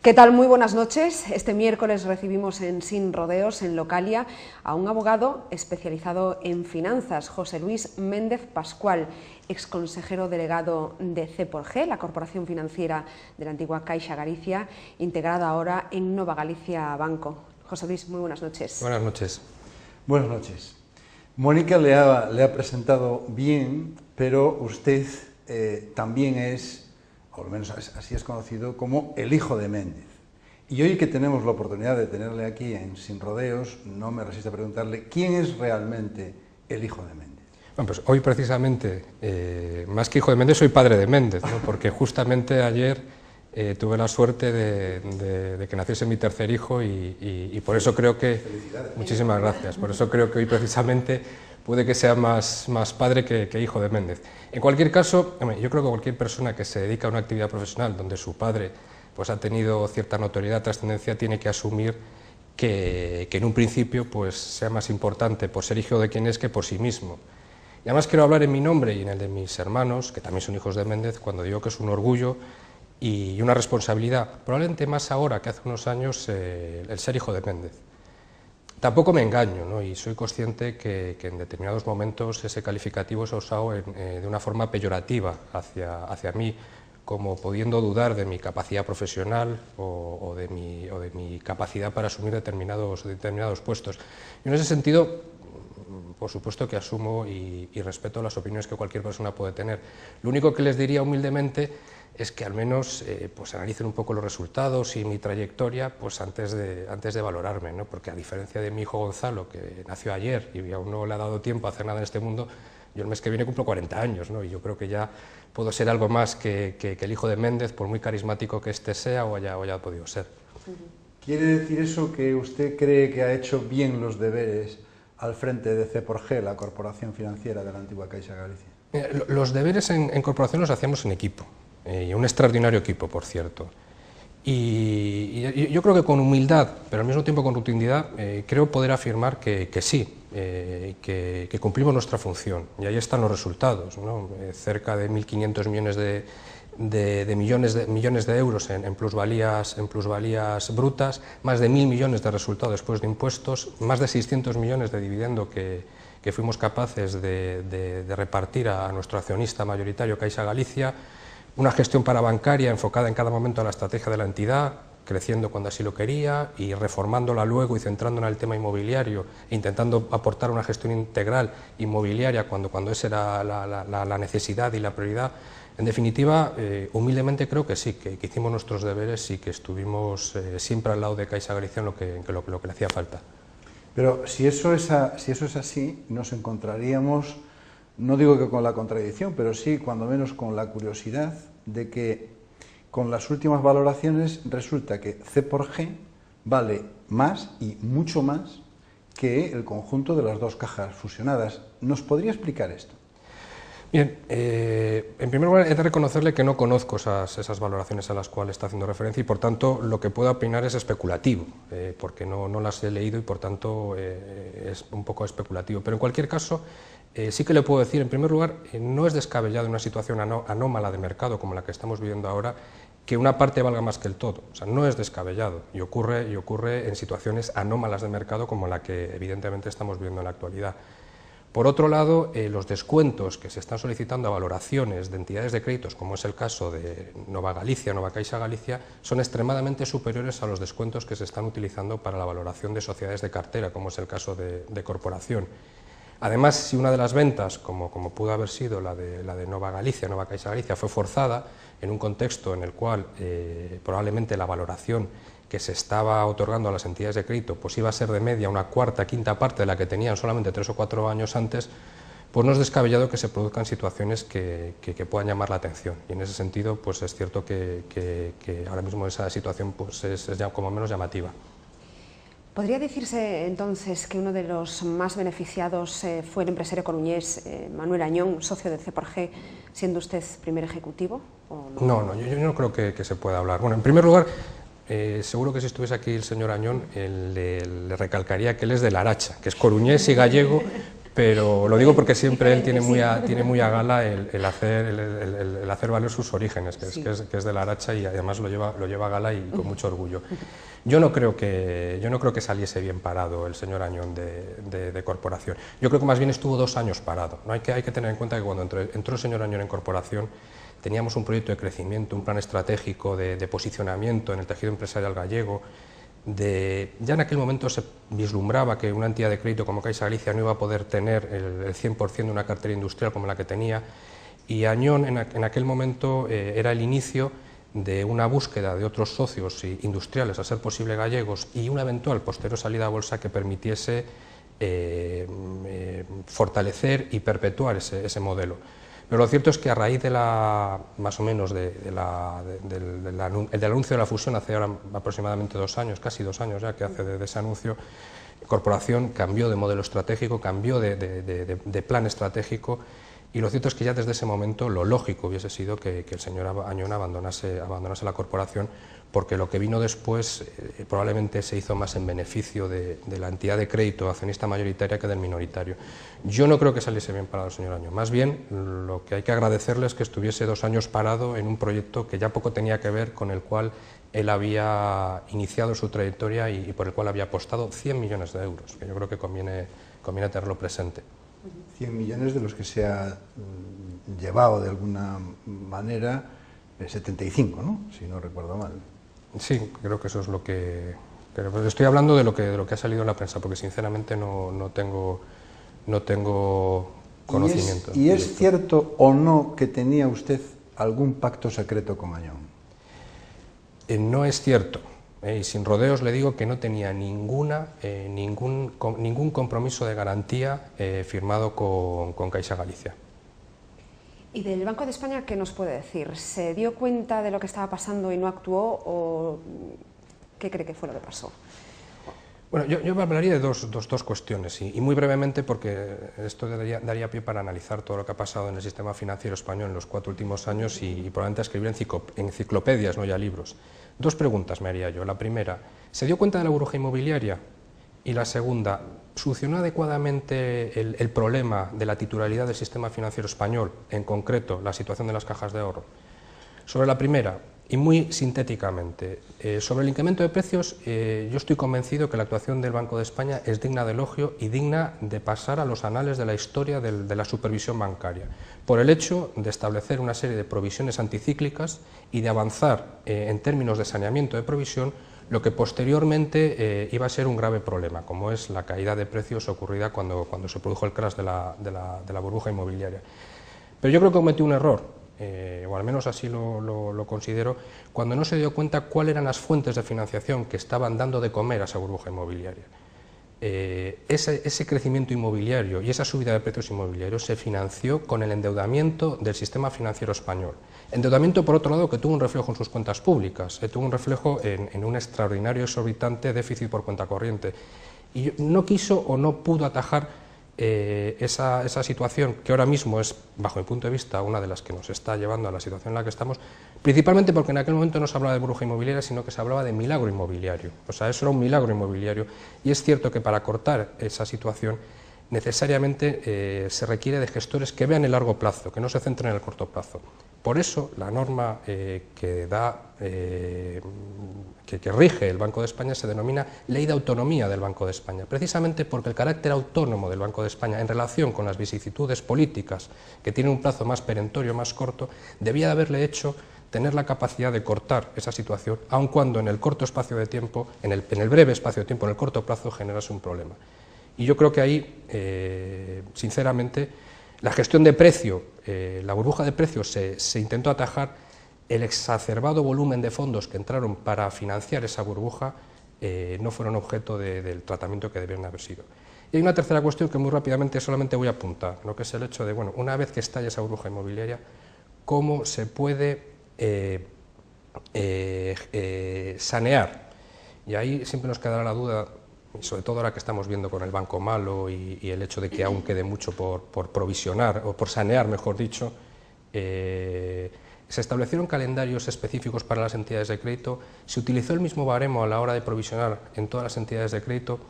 ¿Qué tal? Muy buenas noches. Este miércoles recibimos en Sin Rodeos, en Localia, a un abogado especializado en finanzas, José Luis Méndez Pascual, exconsejero delegado de C4G, la corporación financiera de la antigua Caixa Galicia, integrada ahora en Nova Galicia Banco. José Luis, muy buenas noches. Buenas noches. Buenas noches. Mónica le ha presentado bien, pero usted también es, o al menos así es conocido, como el hijo de Méndez. Y hoy que tenemos la oportunidad de tenerle aquí en Sin Rodeos, no me resisto a preguntarle quién es realmente el hijo de Méndez. Bueno, pues hoy precisamente, más que hijo de Méndez, soy padre de Méndez, ¿no? Porque justamente ayer tuve la suerte de que naciese mi tercer hijo y por eso creo que... Felicidades. Muchísimas gracias. Por eso creo que hoy precisamente puede que sea más padre que hijo de Méndez. En cualquier caso, yo creo que cualquier persona que se dedica a una actividad profesional donde su padre pues, ha tenido cierta notoriedad, trascendencia, tiene que asumir que en un principio pues, sea más importante por ser hijo de quien es que por sí mismo. Y además quiero hablar en mi nombre y en el de mis hermanos, que también son hijos de Méndez, cuando digo que es un orgullo y una responsabilidad, probablemente más ahora que hace unos años, el ser hijo de Méndez. Tampoco me engaño, ¿no? Y soy consciente que en determinados momentos ese calificativo se ha usado de una forma peyorativa hacia mí, como pudiendo dudar de mi capacidad profesional o de mi capacidad para asumir determinados puestos. Y en ese sentido, por supuesto que asumo y respeto las opiniones que cualquier persona puede tener. Lo único que les diría humildemente es que al menos pues analicen un poco los resultados y mi trayectoria pues antes de valorarme, ¿no? Porque a diferencia de mi hijo Gonzalo, que nació ayer y aún no le ha dado tiempo a hacer nada en este mundo, yo el mes que viene cumplo 40 años, ¿no? Y yo creo que ya puedo ser algo más que el hijo de Méndez, por muy carismático que éste sea o haya podido ser. ¿Quiere decir eso que usted cree que ha hecho bien los deberes al frente de C4G, la corporación financiera de la antigua Caixa Galicia? Los deberes en corporación los hacíamos en equipo, y un extraordinario equipo, por cierto. Y yo creo que con humildad, pero al mismo tiempo con rotundidad, creo poder afirmar que sí, que cumplimos nuestra función. Y ahí están los resultados, ¿no? Cerca de 1.500 millones de euros en plusvalías brutas, más de 1.000 millones de resultados después de impuestos, más de 600 millones de dividendo que fuimos capaces de repartir a nuestro accionista mayoritario Caixa Galicia, una gestión parabancaria enfocada en cada momento a la estrategia de la entidad, creciendo cuando así lo quería y reformándola luego y centrándola en el tema inmobiliario e intentando aportar una gestión integral inmobiliaria cuando esa era la necesidad y la prioridad. En definitiva, humildemente creo que sí, que hicimos nuestros deberes y que estuvimos siempre al lado de Caixa Galicia en lo que le hacía falta. Pero si eso es así, nos encontraríamos, no digo que con la contradicción, pero sí, cuando menos, con la curiosidad de que con las últimas valoraciones resulta que C4G vale más y mucho más que el conjunto de las dos cajas fusionadas. ¿Nos podría explicar esto? Bien, en primer lugar he de reconocerle que no conozco esas valoraciones a las cuales está haciendo referencia y por tanto lo que puedo opinar es especulativo, porque no las he leído y por tanto es un poco especulativo. Pero en cualquier caso sí que le puedo decir, en primer lugar, no es descabellado en una situación anómala de mercado como la que estamos viviendo ahora que una parte valga más que el todo. O sea, no es descabellado y ocurre en situaciones anómalas de mercado como la que evidentemente estamos viviendo en la actualidad. Por otro lado, los descuentos que se están solicitando a valoraciones de entidades de créditos, como es el caso de Nova Galicia, Nova Caixa Galicia, son extremadamente superiores a los descuentos que se están utilizando para la valoración de sociedades de cartera, como es el caso de corporación. Además, si una de las ventas, como pudo haber sido la de Nova Galicia, Nova Caixa Galicia, fue forzada en un contexto en el cual probablemente la valoración que se estaba otorgando a las entidades de crédito pues iba a ser de media una cuarta, quinta parte de la que tenían solamente 3 o 4 años antes, pues no es descabellado que se produzcan situaciones que puedan llamar la atención. Y en ese sentido, pues es cierto que ahora mismo esa situación pues es ya como menos llamativa. ¿Podría decirse entonces que uno de los más beneficiados fue el empresario coruñés Manuel Añón, socio de C4G, siendo usted primer ejecutivo? ¿O no? No, yo no creo que se pueda hablar. Bueno, en primer lugar, seguro que si estuviese aquí el señor Añón le recalcaría que él es de La Aracha, que es coruñés y gallego, pero lo digo porque siempre él tiene muy a gala el hacer valer sus orígenes, que es de la Aracha, y además lo lleva a gala y con mucho orgullo. Yo no creo que saliese bien parado el señor Añón de Corporación. Yo creo que más bien estuvo 2 años parado, ¿no? Hay que tener en cuenta que cuando entró el señor Añón en Corporación teníamos un proyecto de crecimiento, un plan estratégico de posicionamiento en el tejido empresarial gallego. Ya en aquel momento se vislumbraba que una entidad de crédito como Caixa Galicia no iba a poder tener el 100% de una cartera industrial como la que tenía, y Añón en aquel momento era el inicio de una búsqueda de otros socios industriales, a ser posible gallegos, y una eventual posterior salida a bolsa que permitiese fortalecer y perpetuar ese modelo. Pero lo cierto es que a raíz más o menos del anuncio de la fusión, hace ahora aproximadamente 2 años, casi 2 años ya que hace de ese anuncio, Corporación cambió de modelo estratégico, cambió de plan estratégico, y lo cierto es que ya desde ese momento lo lógico hubiese sido que el señor Añón abandonase la Corporación, porque lo que vino después probablemente se hizo más en beneficio de la entidad de crédito accionista mayoritaria que del minoritario. Yo no creo que saliese bien parado el señor Añón, más bien lo que hay que agradecerle es que estuviese 2 años parado en un proyecto que ya poco tenía que ver con el cual él había iniciado su trayectoria y por el cual había apostado 100 millones de euros, que yo creo que conviene tenerlo presente. 100 millones de los que se ha llevado de alguna manera 75, ¿no? Si no recuerdo mal. Sí, creo que eso es lo que... Pero estoy hablando de lo que ha salido en la prensa, porque sinceramente no tengo conocimiento. ¿Y es cierto o no que tenía usted algún pacto secreto con Añón? No es cierto, y sin rodeos le digo que no tenía ningún compromiso de garantía firmado con Caixa Galicia. ¿Y del Banco de España qué nos puede decir? ¿Se dio cuenta de lo que estaba pasando y no actuó, o qué cree que fue lo que pasó? Bueno, yo hablaría de dos cuestiones, y muy brevemente, porque esto daría pie para analizar todo lo que ha pasado en el sistema financiero español en los 4 últimos años y probablemente escribir enciclopedias, no ya libros. 2 preguntas me haría yo. La primera, ¿se dio cuenta de la burbuja inmobiliaria? Y la segunda, ¿solucionó adecuadamente el problema de la titularidad del sistema financiero español, en concreto la situación de las cajas de ahorro? Sobre la primera, y muy sintéticamente, sobre el incremento de precios, yo estoy convencido que la actuación del Banco de España es digna de elogio y digna de pasar a los anales de la historia de la supervisión bancaria, por el hecho de establecer una serie de provisiones anticíclicas y de avanzar en términos de saneamiento de provisión lo que posteriormente iba a ser un grave problema, como es la caída de precios ocurrida cuando se produjo el crash de la burbuja inmobiliaria. Pero yo creo que cometió un error, o al menos así lo considero, cuando no se dio cuenta cuáles eran las fuentes de financiación que estaban dando de comer a esa burbuja inmobiliaria. Ese crecimiento inmobiliario y esa subida de precios inmobiliarios se financió con el endeudamiento del sistema financiero español. Endeudamiento, por otro lado, que tuvo un reflejo en sus cuentas públicas, tuvo un reflejo en un extraordinario exorbitante déficit por cuenta corriente. Y no quiso o no pudo atajar esa situación, que ahora mismo es, bajo mi punto de vista, una de las que nos está llevando a la situación en la que estamos, principalmente porque en aquel momento no se hablaba de burbuja inmobiliaria, sino que se hablaba de milagro inmobiliario. O sea, eso era un milagro inmobiliario, y es cierto que para cortar esa situación necesariamente se requiere de gestores que vean el largo plazo, que no se centren en el corto plazo. Por eso la norma que rige el Banco de España se denomina Ley de Autonomía del Banco de España, precisamente porque el carácter autónomo del Banco de España en relación con las vicisitudes políticas que tienen un plazo más perentorio, más corto, debía de haberle hecho tener la capacidad de cortar esa situación, aun cuando en el corto espacio de tiempo, en el breve espacio de tiempo, en el corto plazo, generase un problema. Y yo creo que ahí, sinceramente, la gestión de precio, la burbuja de precios se intentó atajar, el exacerbado volumen de fondos que entraron para financiar esa burbuja no fueron objeto del tratamiento que debieron haber sido. Y hay una tercera cuestión que muy rápidamente solamente voy a apuntar, ¿no? Que es el hecho de, bueno, una vez que estalla esa burbuja inmobiliaria, cómo se puede sanear. Y ahí siempre nos quedará la duda, sobre todo ahora que estamos viendo con el Banco Malo y el hecho de que aún quede mucho por provisionar, o por sanear, mejor dicho, se establecieron calendarios específicos para las entidades de crédito, se utilizó el mismo baremo a la hora de provisionar en todas las entidades de crédito.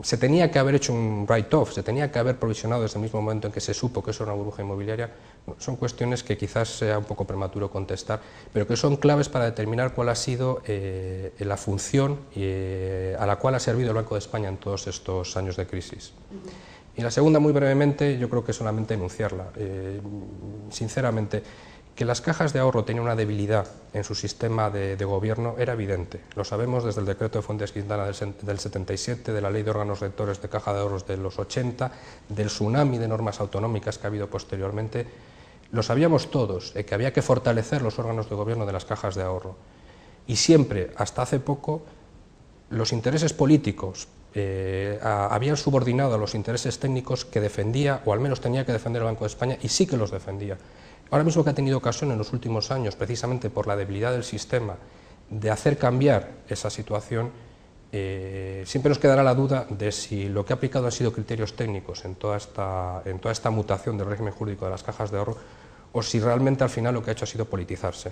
se tenía que haber hecho un write-off, se tenía que haber provisionado desde el mismo momento en que se supo que eso era una burbuja inmobiliaria. Son cuestiones que quizás sea un poco prematuro contestar, pero que son claves para determinar cuál ha sido la función a la cual ha servido el Banco de España en todos estos años de crisis. Y la segunda, muy brevemente, yo creo que solamente enunciarla. Sinceramente, que las cajas de ahorro tenían una debilidad en su sistema de gobierno era evidente. Lo sabemos desde el decreto de Fuentes Quintana del 77, de la ley de órganos rectores de caja de ahorros de los 80, del tsunami de normas autonómicas que ha habido posteriormente. Lo sabíamos todos, que había que fortalecer los órganos de gobierno de las cajas de ahorro. Y siempre, hasta hace poco, los intereses políticos habían subordinado a los intereses técnicos que defendía, o al menos tenía que defender el Banco de España, y sí que los defendía. Ahora mismo que ha tenido ocasión en los últimos años, precisamente por la debilidad del sistema, de hacer cambiar esa situación, siempre nos quedará la duda de si lo que ha aplicado han sido criterios técnicos en toda esta mutación del régimen jurídico de las cajas de ahorro, o si realmente al final lo que ha hecho ha sido politizarse.